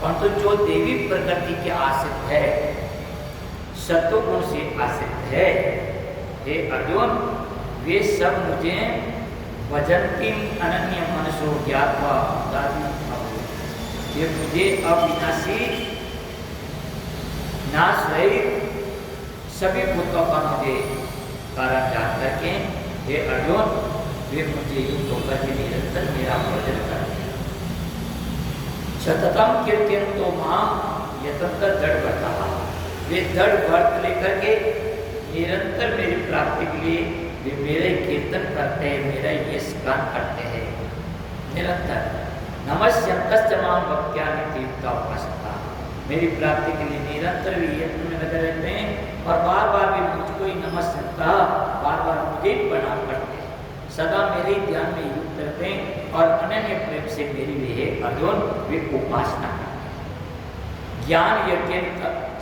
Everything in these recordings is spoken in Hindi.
परंतु जो देवी प्रकृति के आश्रित है, सत्वगुण से आश्रित है, हे अर्जुन, वे सब मुझे भजन्ति अनन्य मनसो ज्ञात्वा ये मुझे अविनाशी नाश रहित सभी भूतों का मुझे कारण जान करके, हे अर्जुन, वे मुझे युक्त होकर के निरंतर मेरा भजन करते हैं। सततम कीर्तन तो मां यतंत्र दृढ़ व्रता, वे दृढ़ व्रत लेकर के निरंतर मेरी प्राप्ति के लिए वे मेरे कीर्तन करते हैं, मेरा यश गान करते हैं निरंतर। नमस्यंतश्च मां भक्त्यानि तीर्थोपासता, मेरी प्राप्ति के लिए निरंतर भी यत्न में लगे रहते हैं और बार बार भी मुझको ही नमस्यंता, बार बार मुझे ही प्रणाम करते हैं, सदा मेरे ही ध्यान में युक्त रहते हैं और अनन्य प्रेम से मेरी वे अर्जुन वे उपासना करते हैं। ज्ञान यज्ञ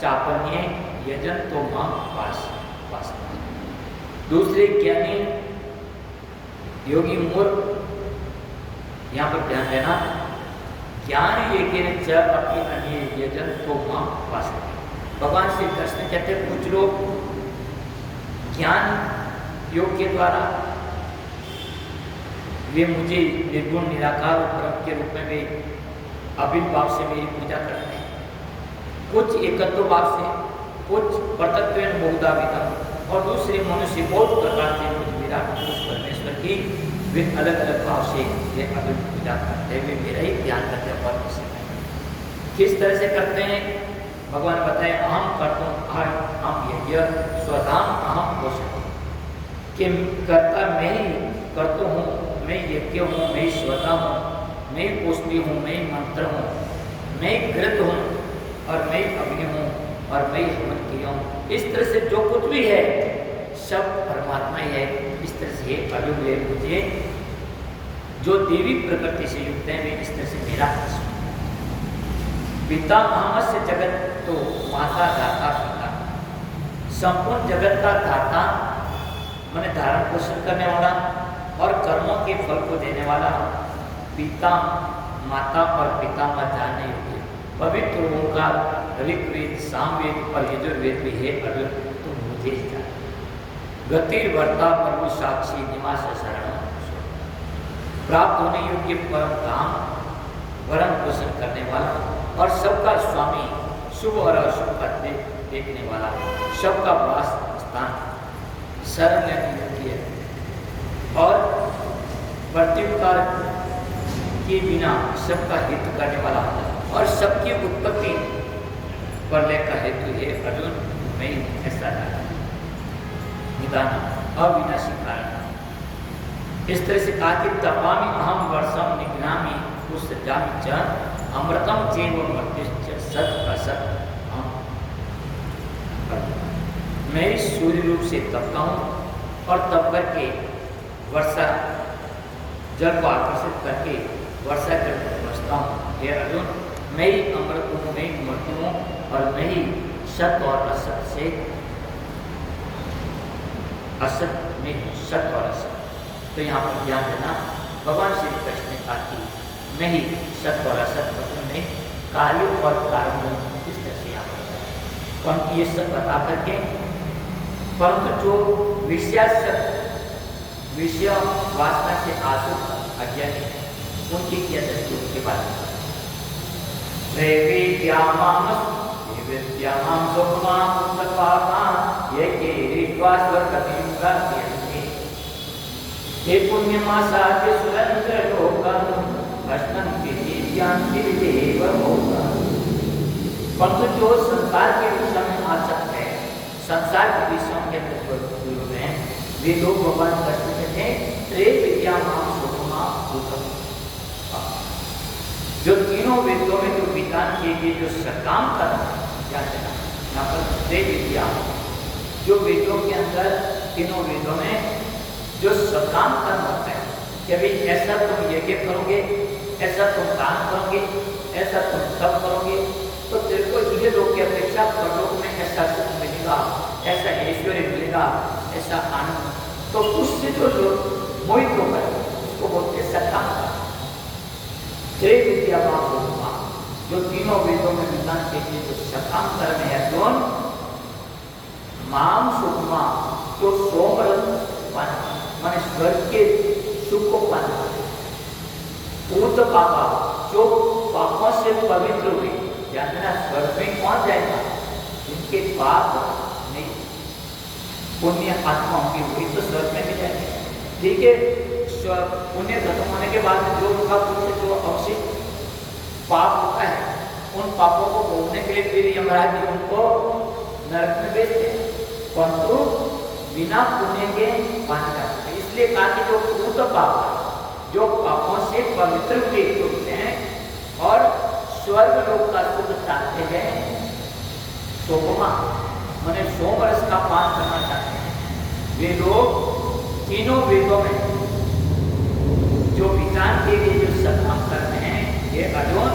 चापन्य यजन तो मां उपासना। दूसरे ज्ञानी योगी मूर्ख, यहाँ पर ध्यान देना, ज्ञान यज्ञ अपनी अन्य यजन तो मां उपासना। भगवान श्री कृष्ण कहते हैं कुछ लोग ज्ञान योग के द्वारा वे मुझे निर्गुण निराकार ब्रह्म के रूप में वे अभिन्न भाव से मेरी पूजा करते हैं, कुछ एकत्व भाव से, कुछ परतत्वेन बहुधा विधम, और दूसरे मनुष्य बहुत प्रकार से मुझे विराट पुरुष परमेश्वर की वे अलग अलग भाव से वे अभिन्न पूजा करते हैं, वे मेरा ही ध्यान करते हैं। और किस तरह से करते हैं भगवान बताए, अहम करता हम यज्ञ स्वधाम अहम पोषण, कि कर्ता मैं ही करता हूँ, मैं यज्ञ हूँ, मैं ही स्वता हूँ, मैं ही पुष्टि हूँ, मैं ही मंत्र हूँ, मैं ही घृत हूँ और मैं ही अग्नि हूँ और मैं ही हवन किया हूँ। इस तरह से जो कुछ भी है सब परमात्मा ही है। इस तरह से अर्जुन वे मुझे जो देवी प्रकृति से युक्त है वे इस तरह से मेरा पिता अहमस्य जगत तो माता दाता पिता, संपूर्ण जगत का दाता मैंने धारण पोषण करने वाला और कर्मों के फल को देने वाला पिता माता और पिता मत जानने योग्य पवित्र ओंकार ऋग्वेद सामवेद और यजुर्वेद भी है अर्जुन तो मुझे ही जान। गतिर्वर्ता प्रभु साक्षी निवास शरण, प्राप्त होने योग्य परम धाम, वरण पोषण करने वाला और सबका स्वामी, शुभ और अशुभ का देखने वाला, सबका वास स्थान, शरण लेने योग्य और प्रत्युत्तर के बिना सबका हित करने वाला और सबकी उत्पत्ति प्रलय का हेतु है अर्जुन मैं ऐसा निदान अविनाशी कारण। इस तरह से कहा कि तपामी अहम वर्षम निघ्नामी पुष्टामि च अमृतम चैव मर्त्यश्च सत असत हम। मैं सूर्य रूप से तपता हूँ और तप करके वर्षा जल को आकर्षित करके वर्षा जल को बचता हूँ। हे अर्जुन मैं ही अमृत हूँ, मैं ही मृत्यु हूँ और मैं ही सत और असत से असत में सत और असत। तो यहाँ पर ध्यान देना भगवान श्री कृष्ण ने कहा कि मैं ही सत और असत में कार्य और कारण इस तरह से यहाँ पर परंतु ये सब बता करके परंतु जो विषय वासना से आसुत अज्ञानी उनकी क्या दृष्टि उनके बारे में हे पुण्यमासाद्य सुरंद्र लोकं भस्मन्ति दिव्यांति देव भोगं। परंतु जो संसार के विषय में आसक्त है, संसार के विषयों के अंदर में वे लोग भगवान कृष्ण के थे त्रे विद्यामाम सुखमा भूतम, जो तीनों वेदों में जो विधान किए गए जो सकाम कर्म क्या कहना यहाँ पर त्रे विद्या, जो वेदों के अंदर तीनों वेदों में जो सकाम कर्म होता है कि अभी ऐसा तुम यज्ञ करोगे, ऐसा तुम दान करोगे, ऐसा तुम तप करोगे तो तेरे को ये लोग की अपेक्षा परलोक में ऐसा सुख मिलेगा, ऐसा ऐश्वर्य मिलेगा, ऐसा आनंद। तो उससे जो लोग मोहित होकर उसको बोलते सकाम कर्म। त्रे विद्या जो तीनों वेदों में विधान के लिए जो सकाम कर्म है अर्जुन, माम सुखमा जो सोमरस माने स्वर्ग के सुख को पाने, पूत पापा जो पापों से पवित्र हुए, जानना स्वर्ग में कौन जाएगा? जिनके पाप नहीं पुण्य आत्मा की हुई तो स्वर्ग में भी जाएंगे। ठीक है, पुण्य खत्म होने के बाद जो उनका पुण्य जो अवशिष्ट पाप होता है, उन पापों को भोगने के लिए फिर यमराज जी उनको नरक में भेजते हैं, परंतु बिना पुण्य के पानी जा सकते। इसलिए कहा कि जो पूत पाप, जो पापों से पवित्र हुए होते हैं और स्वर्ग लोक का सुख चाहते हैं, सोमा माने सोमरस का पान करना चाहते हैं, वे लोग तीनों वेदों में जो विधान के लिए जो सत्कर्म करते हैं, ये अर्जुन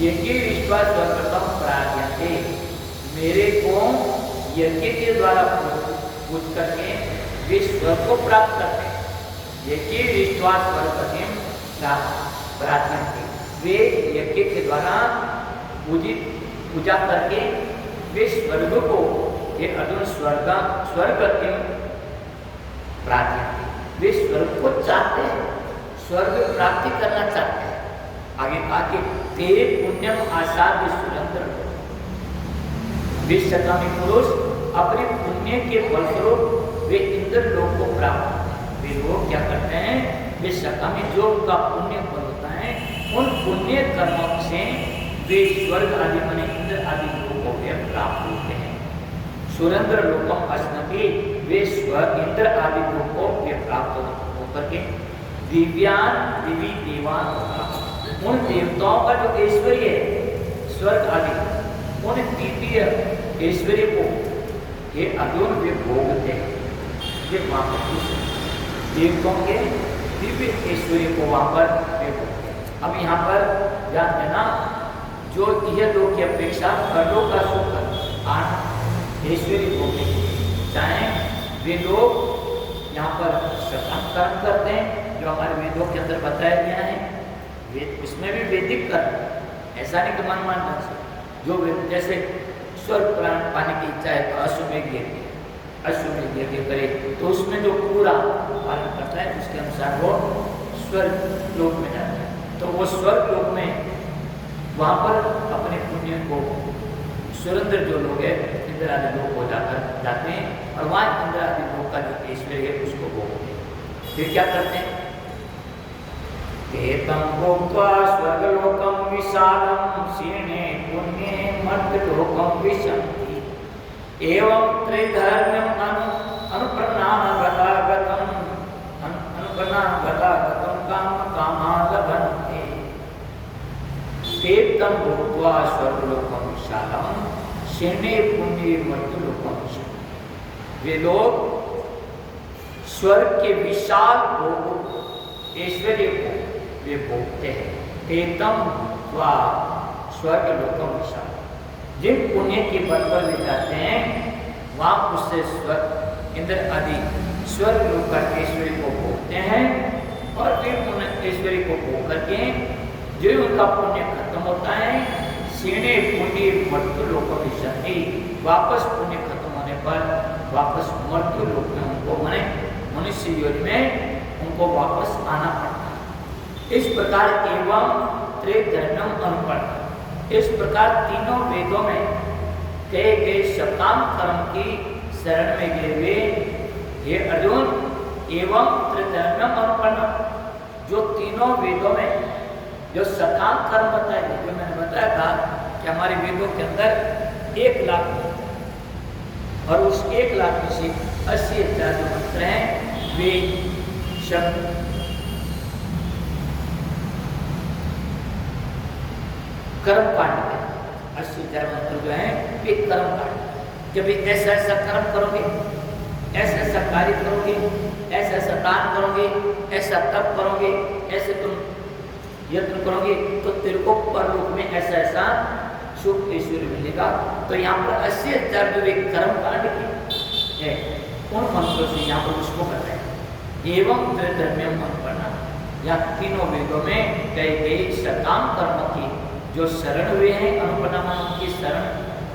यज्ञ विश्वास सर्वप्रथम प्रार्थ्यते, मेरे को यज्ञ के द्वारा पूज करके वे स्वर्ग को प्राप्त करते हैं। यज्ञ विश्वास सर्वप्रथम प्रार्थ्यते, वे यज्ञ के द्वारा पूजा करके वे स्वर्ग को, ये अर्जुन स्वर्ग प्रार्थ्यते, वे स्वर्ग को चाहते हैं, स्वर्ग प्राप्ति करना चाहते हैं। आगे कहा कि तेरे पुण्यम आसाद्य सुरंद्र, विश्वकामी पुरुष अपने पुण्य के फलस्वरूप वे इंद्र लोक को प्राप्त होते हैं। वे लोग क्या करते हैं? विश्वकामी जो उनका पुण्य फल होता है, उन पुण्य कर्मों से वे स्वर्ग आदि माने इंद्र आदि लोकों को प्राप्त होते हैं। सुरेंद्र लोकम अश्नति, वे स्वर्ग इंद्र आदि लोकों को प्राप्त होकर के दिव्यान दिवी देवान होगा, उन देवताओं का जो ऐश्वर्य है स्वर्ग आदि, उन द्वितीय ऐश्वर्य को ये अर्जुन वे भोगते हैं। ये वहां पर देवताओं के दिव्य ऐश्वर्य को वहां पर वे भोगते हैं। अब यहाँ पर ध्यान देना, जो यह लोक की अपेक्षा परलोक का सुख आनंद ऐश्वर्य भोगते हैं, चाहे वे लोग यहाँ पर सत्संग कर्म करते हैं जो हमारे वेदों के अंदर बताया गया है, उसमें भी वैदिक कर्म, ऐसा नहीं कि मन ढंग से जो जैसे स्वर्ग प्राण पाने की इच्छा है तो अश्वमेध यज्ञ करे, तो उसमें जो पूरा पालन करता है उसके अनुसार वो स्वर्ग लोक में जाता है। तो वो स्वर्ग लोक में वहाँ पर अपने पुण्य को सुरेंद्र जो लोग है इंद्र आदि लोग हो जाते हैं और वहाँ इंद्र आदि लोग का जो ऐश्वर्य है उसको भोगते हैं। फिर क्या करते हैं? एतं भोक्त्वा स्वर्गलोकं विशालं शीर्णे पुण्ये मर्त्यलोकं विशन्ति, एवं त्रिधर्म्यम् अनुपन्नागतं कामकामा लभन्ते, एतं भोक्त्वा स्वर्गलोकं विशालं शीर्णे पुण्ये मर्त्यलोकं विशन्ति। वे लोग स्वर्ग के विशाल भोग ऐश्वर्य को वे भोगते हैं। तेतम व स्वर्ग लोकम विशाल, जिन पुण्य के बल पर ले जाते हैं वहाँ उससे स्वर्ग इंद्र आदि स्वर्ग लोक का ऐश्वर्य को भोगते हैं और फिर उन ऐश्वर्य को भोग करके जो उनका पुण्य खत्म होता है, सीणे पुण्य मृत्यु लोक विशाल, वापस पुण्य खत्म होने पर वापस मृत्यु लोक में उनको माने मनुष्य योनि में उनको वापस आना पड़ता है। इस प्रकार एवं त्रिधर्म्यम अनुपन्न, इस प्रकार तीनों वेदों में कहे गए सकाम कर्म की शरण में गए हुए ये अर्जुन, एवं त्रिधर्म्यम अनुपन्न, जो तीनों वेदों में जो सकाम कर्म बताए गए, जो मैंने बताया था कि हमारे वेदों के अंदर 1 लाख और उस 1 लाख में से 80,000 जो मंत्र हैं वे शब्द कर्म कांड है। 80,000 मंत्र जो है वे कर्म कांड, जब ऐसा ऐसा कर्म करोगे, ऐसा ऐसा कार्य करोगे, ऐसा ऐसा दान करोगे, ऐसा तप करोगे, ऐसे तुम यत्न करोगे तो तेरे को परलोक में ऐसा ऐसा सुख ऐश्वर्य मिलेगा। तो यहाँ पर 80,000 जो एक कर्म कांड की है उन मंत्रों से यहाँ पर उसको कर रहे हैं। एवं त्रिधर्म्यम अनुपन्ना, या तीनों वेदों में कई सकाम कर्म की जो शरण हुए हैं अनुपन्ना की शरण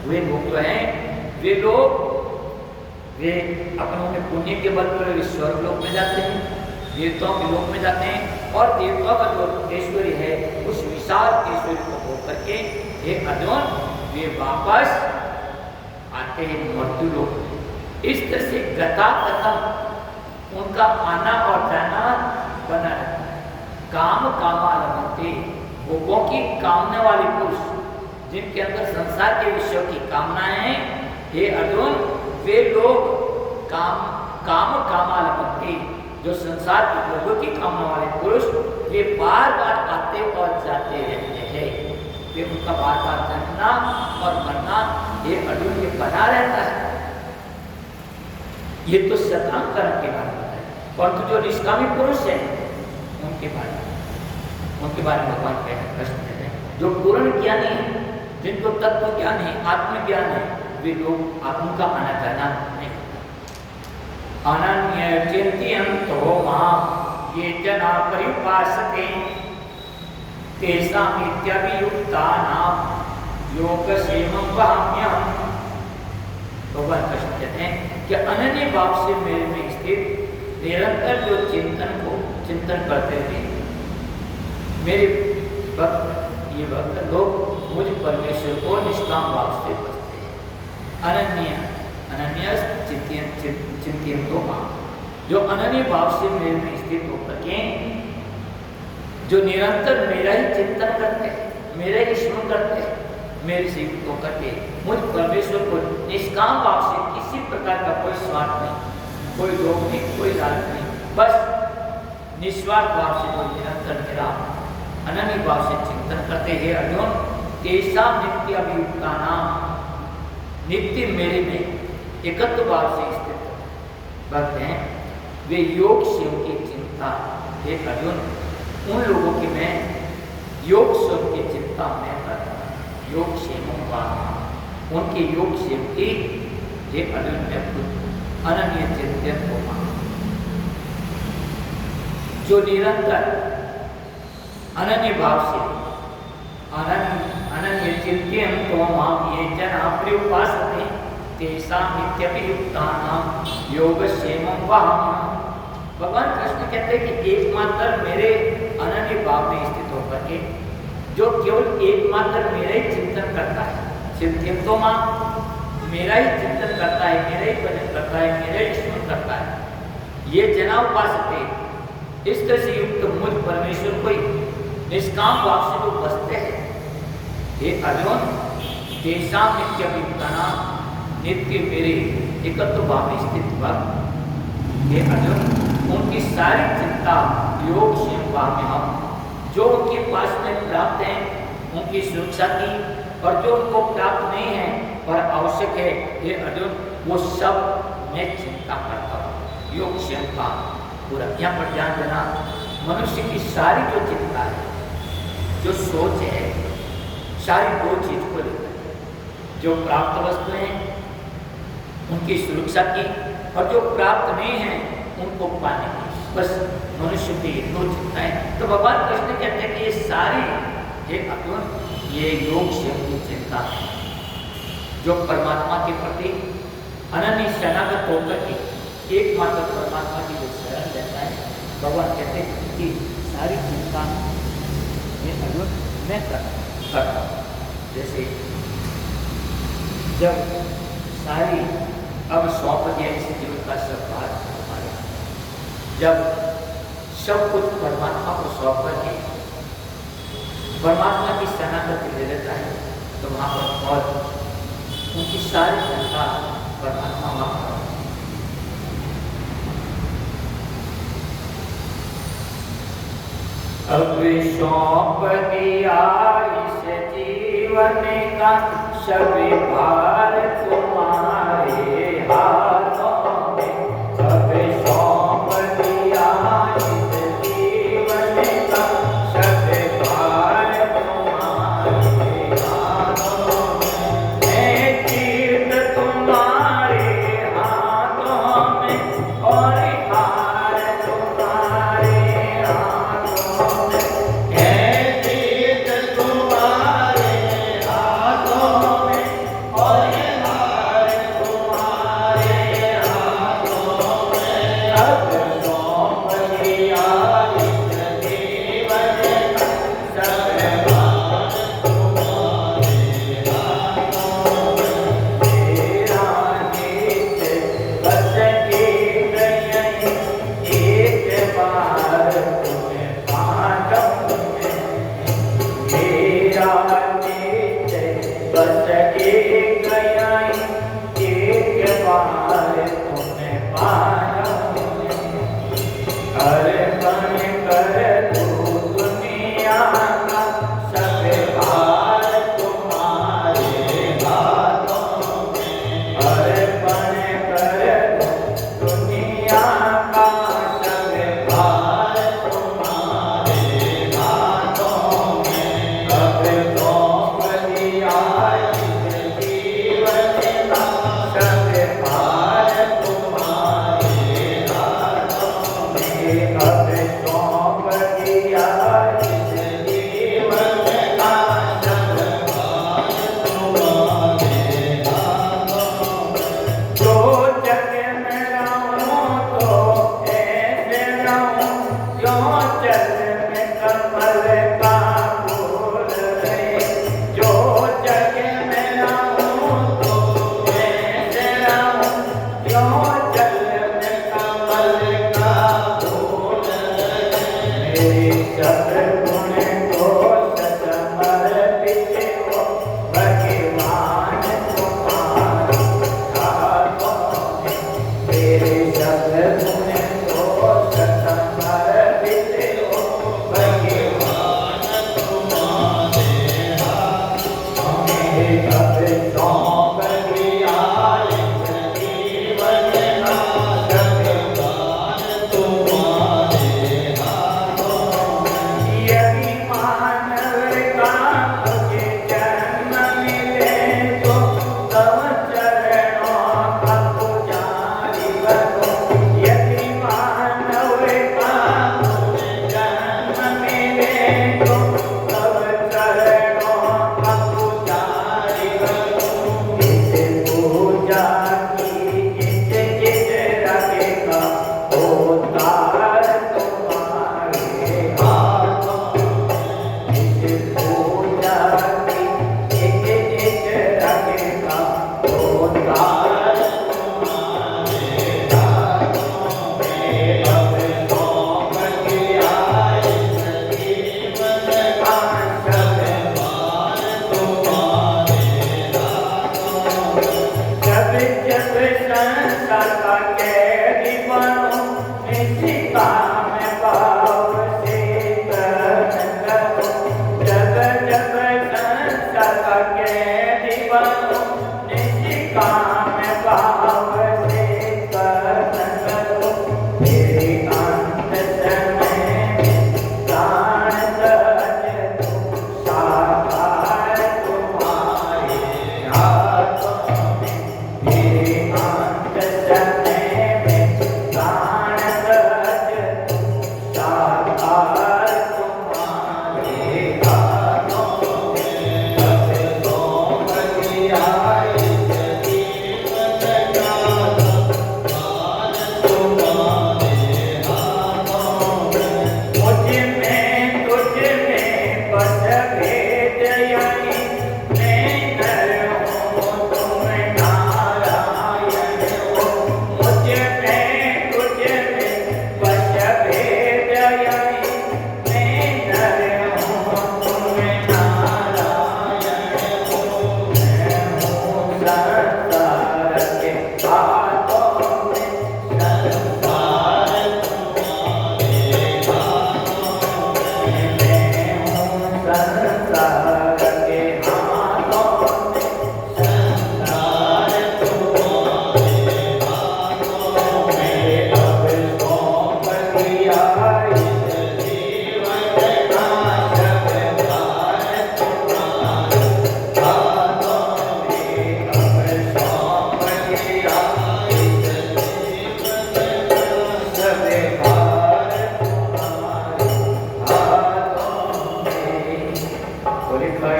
हुए लोग जो हैं वे लोग वे अपने पुण्य के बल पर स्वर्ग लोक में जाते हैं, देवताओं के लोक में जाते हैं और देवताओं का जो ऐश्वर्य है उस विशाल ऐश्वर्य को भोग करके हे अर्जुन वे वापस आते हैं मृत्यु लोक। इस तरह से गता कथम उनका आना और जाना बना रहता है। काम कामालंबते भोगों की कामने वाले पुरुष जिनके अंदर संसार के विषयों की कामनाएं हैं, हे अर्जुन वे लोग काम कामालंबते जो संसार के लोगों की कामना वाले पुरुष वे बार बार आते और जाते रहते हैं। वे उनका बार बार जन्मना और मरना ये अर्जुन ये बना रहता है। ये तो शतांग कर्म के बारे में है, परंतु जो निष्कामी पुरुष है उनके बारे में भगवान कह प्रश्न देते हैं। जो पूर्ण ज्ञानी है, जिनको तत्व ज्ञान है, आत्मज्ञान है, वे लोग आत्म का आना जाना नहीं होता। अनन्य चिंतयन्तो मां ये जना परिपासते तेषां इत्यभियुक्तानां योगक्षेमं वहाम्यहम्। भगवान कृष्ण कहते हैं कि अनन्य भाव से मेरे में स्थित निरंतर जो चिंतन करते थे मेरे भक्त, ये भक्त लोग मुझ परमेश्वर को निष्काम भाव से बसते हैं। अनन्य चिंतयन्तो मां जो अनन्य भाव से मेरे में स्थित होकर के जो निरंतर मेरा ही चिंतन करते हैं, मेरा ही स्मरण करते हैं, मेरे से युक्त होकर के मुझ परमेश्वर को निष्काम भाव से किसी प्रकार का कोई स्वार्थ नहीं, कोई लोभ नहीं, कोई लालच नहीं, बस निस्वार्थ भाव से जो निरंतर मेरा अनन्य भाव से चिंतन करते हैं अर्जुन तेषां नित्य अभियुक्तानां नित्य मेरे में एकत्व भाव से स्थित भक्त हैं वे योग क्षेम की चिंता हे अर्जुन उन लोगों की मैं योग क्षेम की चिंता मैं करता हूँ। योग क्षेम उनके योग क्षेम की हे अर्जुन मैं खुद अनन्य चिंतन होगा जो निरंतर अनन्य भाव से अनन्य चिंतन तो माम ये जना प्रयुपासते तेषां नित्यभियुक्तानां योगक्षेमं वहाम्यहम्। भगवान कृष्ण कहते हैं कि एकमात्र मेरे अनन्य भाव में स्थित होकर के जो केवल एकमात्र मेरा ही चिंतन करता है, चिंतन तो मां मेरा ही चिंतन करता है, मेरा ही भजन करता है, मेरा ही स्मरण करता है, ये जना उपासते इस तरह से युक्त मुझ परमेश्वर को ही निष्काम भाव से जो बसते हैं हे अर्जुन तेषां नित्यभियुक्तानां नित्य मेरे एकत्व भाव में स्थित भक्त हे अर्जुन उनकी सारी चिंता योग क्षेम भाव में हम जो उनके पास में प्राप्त है उनकी सुरक्षा की और जो उनको प्राप्त नहीं है और आवश्यक है हे अर्जुन वो सब मैं चिंता करता हूँ। योग क्षेम का पूरा यहाँ पर ध्यान देना मनुष्य की सारी जो चिंता है जो सोच है सारी दो चीज को लेकर जो प्राप्त वस्तुएं हैं उनकी सुरक्षा की और जो प्राप्त नहीं है उनको पाने की, बस मनुष्य की दो चिंताएं। तो भगवान कृष्ण कहते हैं कि ये सारी ये अर्जुन ये योग क्षेम की चिंता है जो परमात्मा के प्रति अनन्य शरणागत होकर के एकमात्र परमात्मा की जो शरण लेता है भगवान कहते हैं कि सारी चिंता ये अर्जुन मैं करता हूँ। जैसे जब सारी अब सौंप दिया इस जीवन का सब भार हमारे, जब सब कुछ परमात्मा को सौंप करके परमात्मा की शरणागति ले लेता है तो वहाँ पर और उनकी सारी चिंता परमात्मा वहाँ पर अब सौंप दिया इस जीवन का सभी भार तुम्हारे हाथों में। अब सौंप दिया इस जीवन का सभी भार तुम्हारे हाथों में। है तीर्थ तुम्हारे हाथों में और हार तुम्हारे हाथों में। है तीर्थ तुम्हारे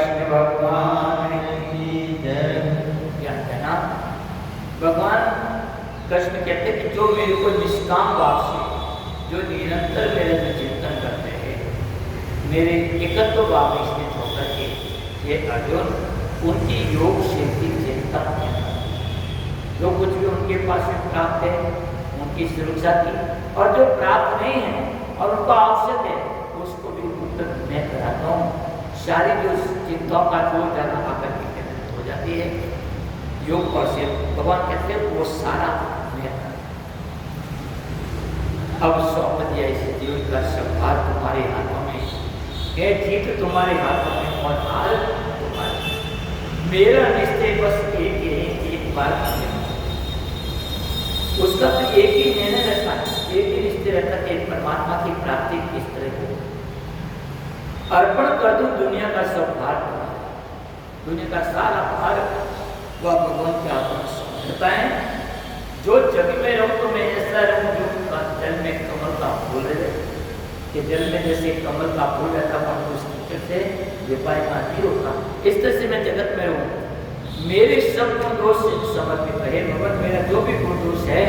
कृष्ण भगवान की जय। ज्ञान देना भगवान कृष्ण कहते हैं कि जो मेरे को निष्काम भाव से, जो निरंतर मेरे में चिंतन करते हैं, मेरे एकत्व भाव में स्थित होकर के, ये अर्जुन उनकी योग शक्ति चिंता है। जो कुछ भी उनके पास में प्राप्त है उनकी सुरक्षा की, और जो प्राप्त नहीं है और उनको आवश्यक है उसको भी उत्तर मैं कराता हूँ। सारी जो चिंताओं का जो ज्यादा आकर के हो जाती है योग और से भगवान कहते हैं वो सारा मैं। अब सौंप दिया इस जीवन का सब भार तुम्हारे हाथों में, ये जीत तुम्हारे हाथों में और हार तुम्हारे। मेरा निश्चय बस एक ही है, एक बार उसका तो एक ही निर्णय रहता है, एक ही निश्चय रहता है कि परमात्मा की प्राप्ति किस तरह हो। अर्पण कर दूं दुनिया का सब भार, दुनिया का सारा भार वह भगवान के हाथ में सौंपता है। जो जग में रहूं तो मैं ऐसा रहूं जो जल में कमल का फूल रहे, कि जल में जैसे कमल का फूल रहता है उसके से विपायमान नहीं होता, इस तरह से मैं जगत में रहूं। मेरे सब गुण दोष समर्पित है भगवान, मेरा जो भी गुण दोष है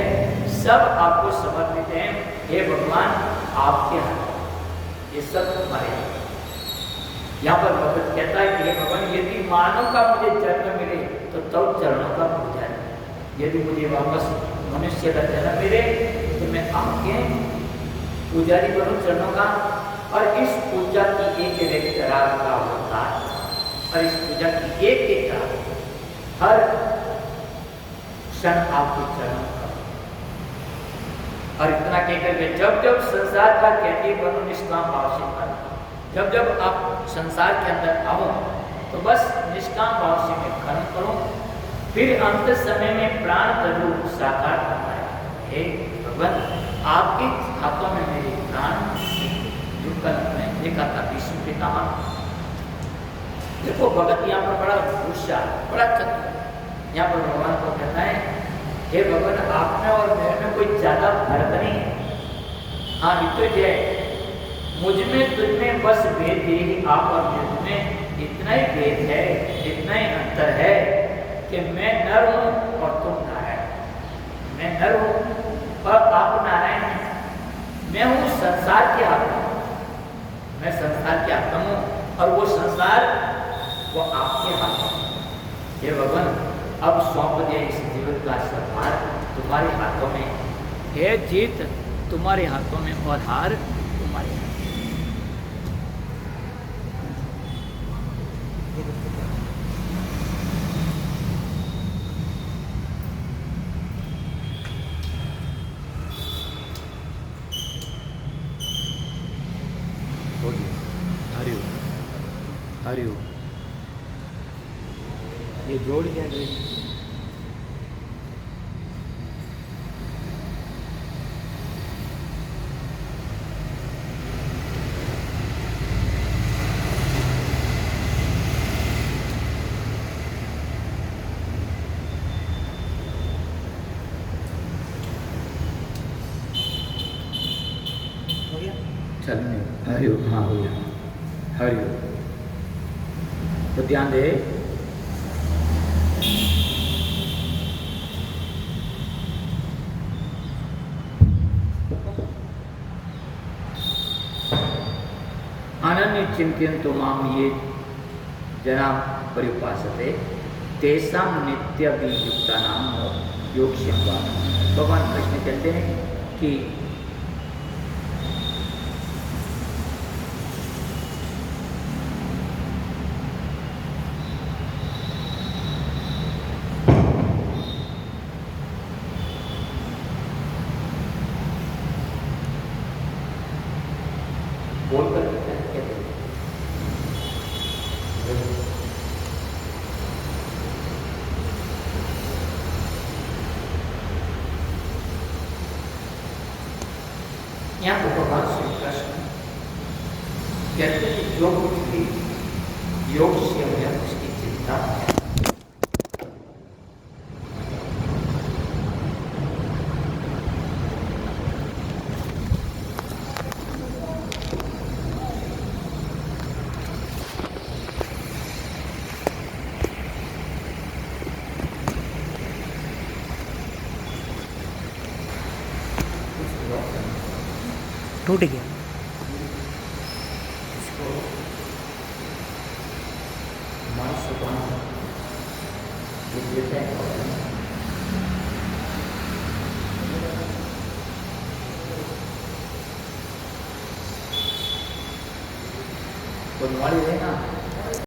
सब आपको समर्पित है। हे भगवान आपके हाथ ये सब तुम्हारे हाथ। यहाँ पर भगवत कहता है कि हे भगवान यदि मानव का मुझे जन्म मिले तो तब चरणों का पूजा है, यदि मुझे वापस मनुष्य का जन्म मिले तो मैं आपके पुजारी बनूं चरणों का। और इस पूजा की एक एक राग का होता है, और इस पूजा की एक एक राग हर क्षण आपके चरणों का। और इतना कहकर के जब जब संसार का कैदी बनो निष्काम भाव से कर, जब जब आप संसार के अंदर आओ तो बस निष्काम भाव से मैं कर्म करूं, फिर अंत समय में प्राण तनु साकार करना है। हे भगवान आपके हाथों में मेरे प्राण, जो कल मैं देखा था विष्णु पितामह। देखो भगत यहाँ पर बड़ा होशियार, बड़ा चतुर, यहाँ पर भगवान को कहता है हे भगवान आप में और मेरे में कोई ज्यादा फर्क नहीं है। हाँ ये तो है, मुझ में तुझ में बस भेद ही, आप और मेरे में इतना ही भेद है, इतना ही अंतर है कि मैं नर हूँ और तुम नारायण। मैं नर हूँ और आप नारायण हैं। मैं हूँ संसार के आत्मा, मैं संसार के आत्मा हूँ और वो संसार वो आपके हाथों में। हे भगवान अब सौंप दिया इस जीवन का सब भार तुम्हारे हाथों में। हे जीत तुम्हारे हाथों में और हार तुम्हारे हाथों में। हरिओम ये जोड़ क्या है? चल नहीं हरिओम, हाँ हो गया हरिओम। तो ध्यान दे अनन्य चिंतयन्तु माम ये जना परिउपासते तेषां नित्यभियुक्तानां योगक्षेम। भगवान कृष्ण कहते हैं कि बोलकर कहते हैं यहाँ पर भगवान श्री कृष्ण कहते हैं कि जो कुछ भी योग से हमें उसकी चिंता है। टूट गया। इसको मानस बना देते हैं। कोई माड़ी है ना